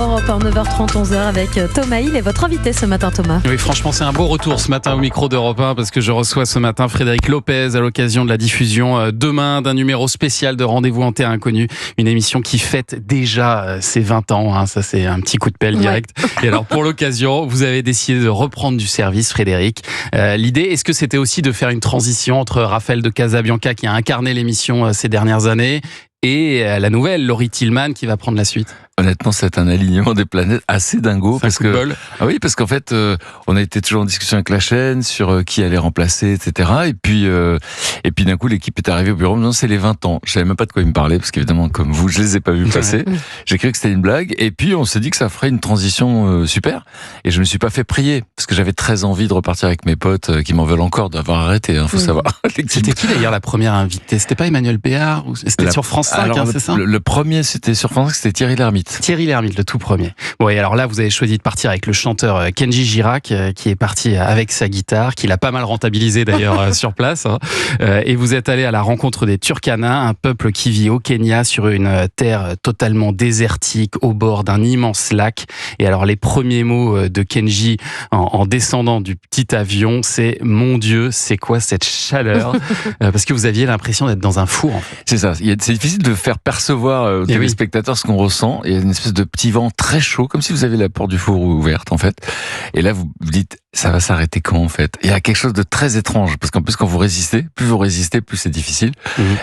Europe 9h30, 11h avec Thomas Hill et votre invité ce matin, Thomas. Oui, franchement, c'est un beau retour ce matin au micro d'Europe 1 parce que je reçois ce matin Frédéric Lopez à l'occasion de la diffusion demain d'un numéro spécial de Rendez-vous en Terre Inconnue, une émission qui fête déjà ses 20 ans, hein, ça c'est un petit coup de pelle direct. Ouais. Et alors pour l'occasion, vous avez décidé de reprendre du service, Frédéric. L'idée, est-ce que c'était aussi de faire une transition entre Raphaël de Casabianca qui a incarné l'émission ces dernières années et la nouvelle Laurie Tillman qui va prendre la suite? Honnêtement, c'est un alignement des planètes assez dingo. Parce qu'en fait, on a été toujours en discussion avec la chaîne sur qui allait remplacer, etc. Et puis d'un coup, l'équipe est arrivée au bureau. Non, c'est les 20 ans. Je savais même pas de quoi il me parlait parce qu'évidemment, comme vous, je les ai pas vus passer. J'ai cru que c'était une blague. Et puis, on s'est dit que ça ferait une transition super. Et je me suis pas fait prier parce que j'avais très envie de repartir avec mes potes qui m'en veulent encore d'avoir arrêté. Faut savoir. C'était qui d'ailleurs la première invitée? C'était pas Emmanuel Béard ou c'était sur France 5, c'est ça? Le premier, c'était sur France 5, c'était Thierry Lhermitte. Thierry Lhermitte, le tout premier. Bon, et alors là, vous avez choisi de partir avec le chanteur Kenji Girac, qui est parti avec sa guitare, qu'il a pas mal rentabilisé d'ailleurs sur place. Et vous êtes allé à la rencontre des Turkana, un peuple qui vit au Kenya sur une terre totalement désertique, au bord d'un immense lac. Et alors, les premiers mots de Kenji en descendant du petit avion, c'est « Mon Dieu, c'est quoi cette chaleur ?» Parce que vous aviez l'impression d'être dans un four, en fait. C'est ça. C'est difficile de faire percevoir aux téléspectateurs ce qu'on ressent. Il y a une espèce de petit vent très chaud, comme si vous avez la porte du four ouverte, en fait. Et là, vous vous dites, ça va s'arrêter quand, en fait? Il y a quelque chose de très étrange, parce qu'en plus, quand vous résistez, plus c'est difficile.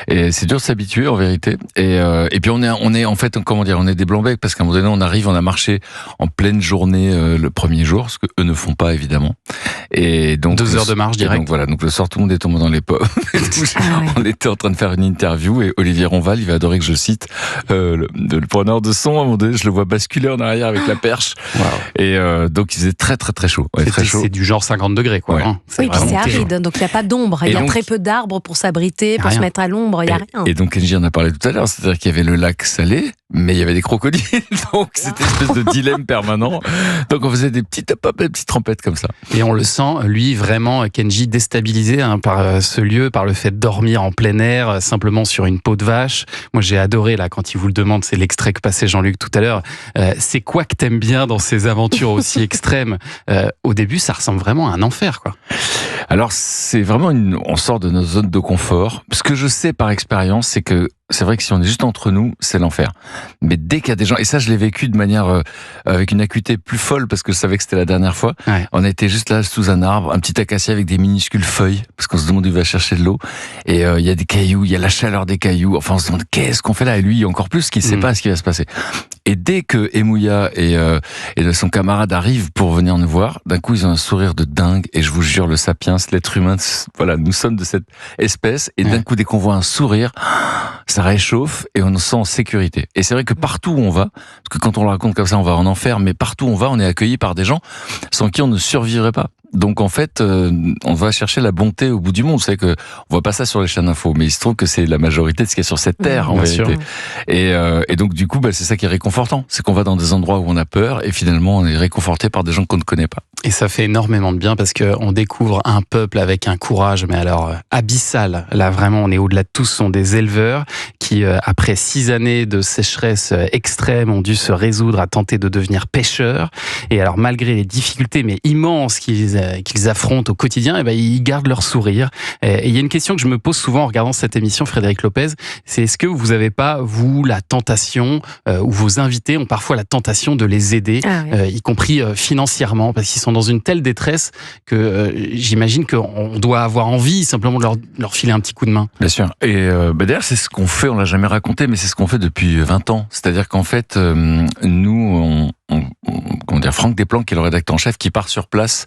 Et c'est dur de s'habituer, en vérité. Et puis, on est, en fait, comment dire, on est des blancs-becs, parce qu'à un moment donné, on a marché en pleine journée le premier jour, ce que eux ne font pas, évidemment. Et donc 2 heures de marche direct. Donc voilà, donc le soir, tout le monde est tombé dans les pommes. On était en train de faire une interview, et Olivier Ronval, il va adorer que je cite le preneur de son. À un moment donné, je le vois basculer en arrière avec la perche. Wow. Et donc, il faisait très, très, très chaud. Ouais, très chaud. C'est du genre 50 degrés, quoi. Ouais. Hein. Oui, puis c'est aride, donc il n'y a pas d'ombre. Il y a très peu d'arbres pour s'abriter, pour se mettre à l'ombre, il n'y a rien. Et donc, Kenji en a parlé tout à l'heure, c'est-à-dire qu'il y avait le lac salé, mais il y avait des crocodiles. Donc, c'était une espèce de dilemme permanent. Donc, on faisait des petites trempettes comme ça. Et on le sent, lui, vraiment, Kenji, déstabilisé par ce lieu, par le fait de dormir en plein air, simplement sur une peau de vache. Moi, j'ai adoré, là, quand il vous le demande, c'est l'extrait que passait Jean-Luc tout à l'heure. C'est quoi que t'aimes bien dans ces aventures aussi extrêmes? Au début, ça ressemble vraiment à un enfer, quoi. Alors, c'est vraiment on sort de notre zone de confort. Ce que je sais par expérience, c'est que c'est vrai que si on est juste entre nous, c'est l'enfer. Mais dès qu'il y a des gens, et ça je l'ai vécu de manière avec une acuité plus folle parce que je savais que c'était la dernière fois. Ouais. On était juste là sous un arbre, un petit acacia avec des minuscules feuilles parce qu'on se demande où il va chercher de l'eau. Et il y a des cailloux, il y a la chaleur des cailloux. Enfin, on se demande qu'est-ce qu'on fait là. Et lui encore plus, qu'il sait pas ce qui va se passer. Et dès que Emouya et son camarade arrivent pour venir nous voir, d'un coup ils ont un sourire de dingue. Et je vous jure, le sapiens, l'être humain, voilà, nous sommes de cette espèce. Et d'un coup, dès qu'on voit un sourire, ça réchauffe et on se sent en sécurité. Et c'est vrai que partout où on va, parce que quand on le raconte comme ça, on va en enfer, mais partout où on va, on est accueilli par des gens sans qui on ne survivrait pas. Donc en fait, on va chercher la bonté au bout du monde. Vous savez que on voit pas ça sur les chaînes d'infos, mais il se trouve que c'est la majorité de ce qu'il y a sur cette terre en vérité. Et donc du coup, c'est ça qui est réconfortant, c'est qu'on va dans des endroits où on a peur et finalement on est réconforté par des gens qu'on ne connaît pas. Et ça fait énormément de bien parce que on découvre un peuple avec un courage, mais alors abyssal. Là vraiment, on est au-delà de tout. Ce sont des éleveurs qui, après 6 années de sécheresse extrême, ont dû se résoudre à tenter de devenir pêcheurs. Et alors malgré les difficultés mais immenses qu'ils affrontent au quotidien, ils gardent leur sourire. Et il y a une question que je me pose souvent en regardant cette émission, Frédéric Lopez, c'est est-ce que vous n'avez pas, vous, la tentation, ou vos invités ont parfois la tentation de les aider, y compris financièrement, parce qu'ils sont dans une telle détresse que j'imagine qu'on doit avoir envie simplement de leur filer un petit coup de main. Bien sûr. Et d'ailleurs, c'est ce qu'on fait, on l'a jamais raconté, mais c'est ce qu'on fait depuis 20 ans. C'est-à-dire qu'en fait, nous, comment dire, Franck Desplan, qui est le rédacteur en chef, qui part sur place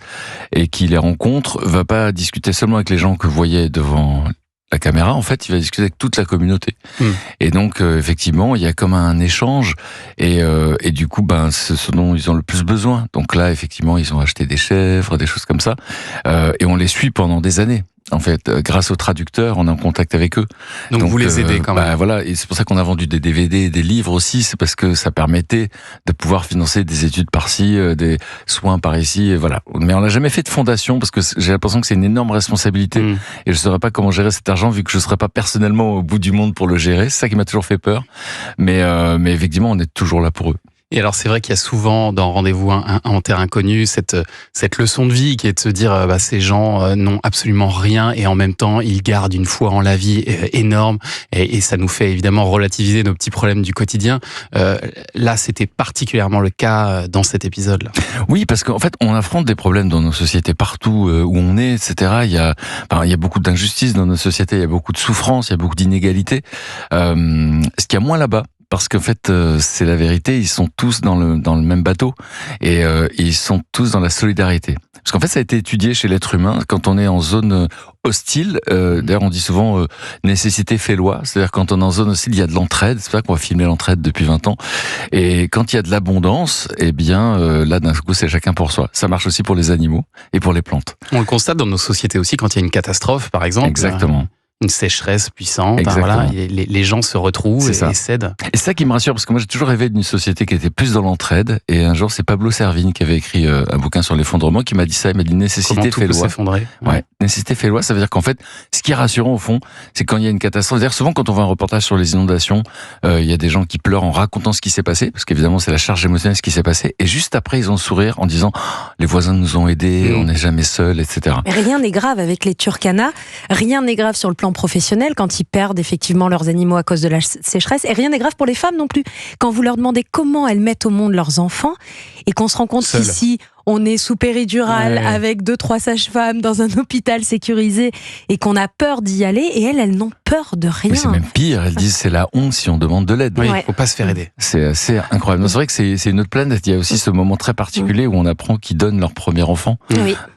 et qui les rencontre, va pas discuter seulement avec les gens que vous voyez devant la caméra. En fait, il va discuter avec toute la communauté. Et donc, effectivement, il y a comme un échange et du coup, c'est ce dont ils ont le plus besoin. Donc là, effectivement, ils ont acheté des chèvres, des choses comme ça, et on les suit pendant des années. En fait, grâce aux traducteurs, on est en contact avec eux. Donc vous les aidez quand même. Voilà, et c'est pour ça qu'on a vendu des DVD et des livres aussi, c'est parce que ça permettait de pouvoir financer des études par-ci, des soins par ici, et voilà. Mais on n'a jamais fait de fondation parce que j'ai l'impression que c'est une énorme responsabilité et je ne saurais pas comment gérer cet argent vu que je ne serais pas personnellement au bout du monde pour le gérer. C'est ça qui m'a toujours fait peur. Mais effectivement, on est toujours là pour eux. Et alors c'est vrai qu'il y a souvent dans Rendez-vous en terre inconnue cette leçon de vie qui est de se dire ces gens n'ont absolument rien et en même temps ils gardent une foi en la vie énorme et ça nous fait évidemment relativiser nos petits problèmes du quotidien. Là c'était particulièrement le cas dans cet épisode-là. Oui, parce qu'en fait on affronte des problèmes dans nos sociétés partout où on est, etc. Il y a beaucoup d'injustices dans nos sociétés, il y a beaucoup de souffrances, il y a beaucoup d'inégalités. Ce qu'il y a moins là-bas, parce qu'en fait, c'est la vérité, ils sont tous dans le même bateau et ils sont tous dans la solidarité. Parce qu'en fait, ça a été étudié chez l'être humain quand on est en zone hostile. D'ailleurs, on dit souvent nécessité fait loi. C'est-à-dire quand on est en zone hostile, il y a de l'entraide. C'est pour ça qu'on va filmer l'entraide depuis 20 ans. Et quand il y a de l'abondance, eh bien là, d'un coup, c'est chacun pour soi. Ça marche aussi pour les animaux et pour les plantes. On le constate dans nos sociétés aussi quand il y a une catastrophe, par exemple. Exactement. Une sécheresse puissante, voilà, les gens se retrouvent et s'aident. Et c'est ça qui me rassure, parce que moi j'ai toujours rêvé d'une société qui était plus dans l'entraide, et un jour c'est Pablo Servigne qui avait écrit un bouquin sur l'effondrement qui m'a dit ça, il m'a dit nécessité fait loi. Ouais, nécessité fait loi, ça veut dire qu'en fait, ce qui est rassurant au fond, c'est quand il y a une catastrophe. C'est-à-dire souvent quand on voit un reportage sur les inondations, il y a des gens qui pleurent en racontant ce qui s'est passé, parce qu'évidemment c'est la charge émotionnelle ce qui s'est passé, et juste après ils ont le sourire en disant les voisins nous ont aidés, on n'est jamais seuls, etc. Mais rien n'est grave avec les Turkana, rien n'est grave sur le plan professionnel quand ils perdent effectivement leurs animaux à cause de la sécheresse, et rien n'est grave pour les femmes non plus. Quand vous leur demandez comment elles mettent au monde leurs enfants, et qu'on se rend compte qu'ici, on est sous péridurale avec 2-3 sages-femmes dans un hôpital sécurisé et qu'on a peur d'y aller, et elles n'ont peur de rien. Mais c'est même pire, elles disent c'est la honte si on demande de l'aide. Oui, il ne faut pas se faire aider. C'est assez incroyable. C'est vrai que c'est une autre planète. Il y a aussi ce moment très particulier où on apprend qu'ils donnent leur premier enfant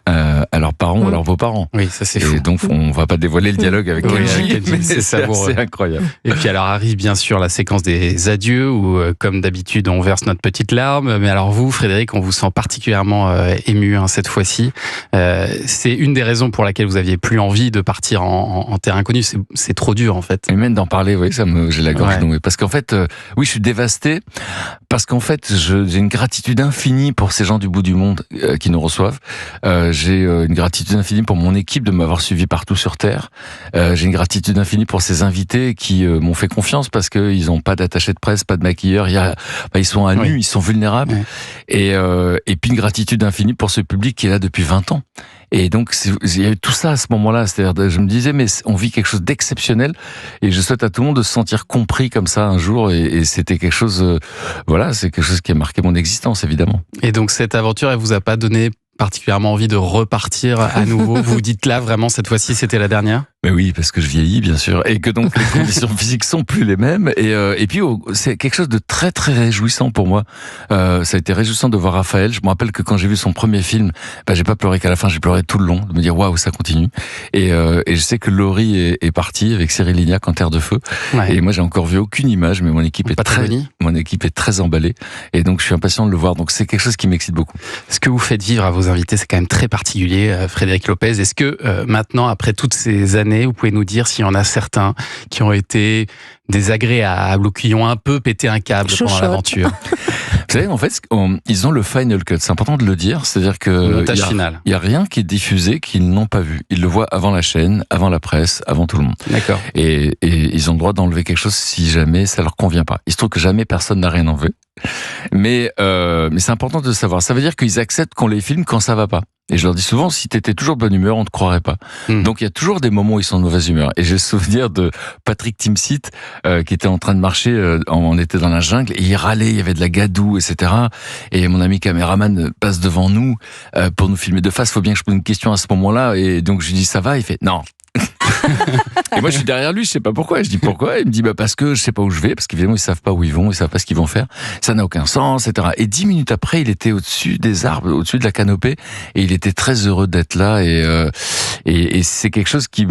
à leurs parents ou à leurs beaux-parents. Oui, ça c'est fou. Et donc on ne va pas dévoiler le dialogue avec Kenji, mais c'est incroyable. Et puis alors arrive bien sûr la séquence des adieux où comme d'habitude on verse notre petite larme. Mais alors vous, Frédéric, on vous sent particulièrement ému cette fois-ci. C'est une des raisons pour laquelle vous aviez plus envie de partir en terre inconnue. C'est trop dur en fait. Et même d'en parler, oui, j'ai la gorge nouée. Parce qu'en fait, oui, je suis dévasté. Parce qu'en fait, j'ai une gratitude infinie pour ces gens du bout du monde qui nous reçoivent. J'ai une gratitude infinie pour mon équipe de m'avoir suivi partout sur Terre. J'ai une gratitude infinie pour ces invités qui m'ont fait confiance parce qu'ils n'ont pas d'attaché de presse, pas de maquilleur. Ils sont à nu, ils sont vulnérables. Et puis une gratitude infinie pour ce public qui est là depuis 20 ans. Et donc, il y a eu tout ça à ce moment-là. C'est-à-dire, je me disais, mais on vit quelque chose d'exceptionnel. Et je souhaite à tout le monde de se sentir compris comme ça un jour. Et c'était quelque chose, c'est quelque chose qui a marqué mon existence, évidemment. Et donc, cette aventure, elle vous a pas donné particulièrement envie de repartir à nouveau? Vous vous dites là, vraiment, cette fois-ci, c'était la dernière? Mais oui, parce que je vieillis, bien sûr, et que donc les conditions physiques sont plus les mêmes. Et puis, c'est quelque chose de très, très réjouissant pour moi. Ça a été réjouissant de voir Raphaël. Je me rappelle que quand j'ai vu son premier film, j'ai pas pleuré qu'à la fin, j'ai pleuré tout le long, de me dire waouh, ça continue. Et je sais que Laurie est partie avec Cyril Lignac en Terre de Feu. Et moi, j'ai encore vu aucune image, mais mon équipe est très emballée. Et donc, je suis impatient de le voir. Donc, c'est quelque chose qui m'excite beaucoup. Ce que vous faites vivre à vos invités, c'est quand même très particulier, Frédéric Lopez. Est-ce que maintenant, après toutes ces années, vous pouvez nous dire s'il y en a certains qui ont été désagréables ou qui ont un peu pété un câble pendant l'aventure? Vous savez, en fait, ils ont le final cut. C'est important de le dire. C'est-à-dire que il y a rien qui est diffusé qu'ils n'ont pas vu. Ils le voient avant la chaîne, avant la presse, avant tout le monde. D'accord. Et ils ont le droit d'enlever quelque chose si jamais ça leur convient pas. Il se trouve que jamais personne n'a rien enlevé. Mais c'est important de savoir. Ça veut dire qu'ils acceptent qu'on les filme quand ça va pas. Et je leur dis souvent, si t'étais toujours de bonne humeur, on te croirait pas. Donc il y a toujours des moments où ils sont de mauvaise humeur. Et j'ai le souvenir de Patrick Timsit qui était en train de marcher, on était dans la jungle, et il râlait, il y avait de la gadoue, etc. Et mon ami caméraman passe devant nous pour nous filmer de face. Faut bien que je pose une question à ce moment-là. Et donc je lui dis, ça va? Il fait, non. Et moi je suis derrière lui, je sais pas pourquoi. Je dis pourquoi? Il me dit parce que je sais pas où je vais, parce qu'évidemment ils savent pas où ils vont, ils savent pas ce qu'ils vont faire. Ça n'a aucun sens, etc. Et 10 minutes après, il était au-dessus des arbres, au-dessus de la canopée, et il était très heureux d'être là. Et c'est quelque chose qui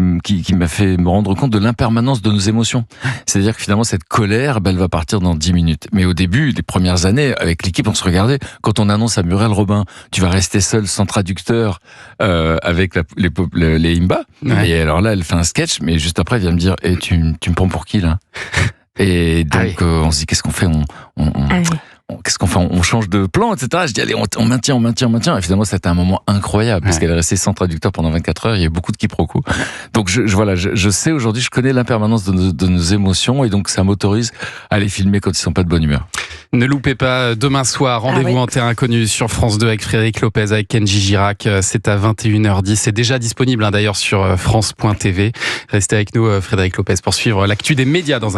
m'a fait me rendre compte de l'impermanence de nos émotions. C'est-à-dire que finalement cette colère, elle va partir dans 10 minutes. Mais au début, les premières années, avec l'équipe, on se regardait. Quand on annonce à Muriel Robin, tu vas rester seul sans traducteur avec les Imba. Et alors là, elle fait un sketch, mais juste après, elle vient me dire, tu me prends pour qui là? Et donc, on se dit, qu'est-ce qu'on fait? qu'est-ce qu'on fait? On change de plan, etc. Je dis, allez, on maintient. Et finalement, c'était un moment incroyable, parce qu'elle est restée sans traducteur pendant 24 heures. Il y a eu beaucoup de quiproquos. Donc, je sais aujourd'hui, je connais l'impermanence de nos émotions, et donc ça m'autorise à les filmer quand ils sont pas de bonne humeur. Ne loupez pas demain soir, rendez-vous en Terre Inconnue sur France 2 avec Frédéric Lopez, avec Kenji Girac. C'est à 21h10. C'est déjà disponible d'ailleurs sur France.tv. Restez avec nous, Frédéric Lopez, pour suivre l'actu des médias dans un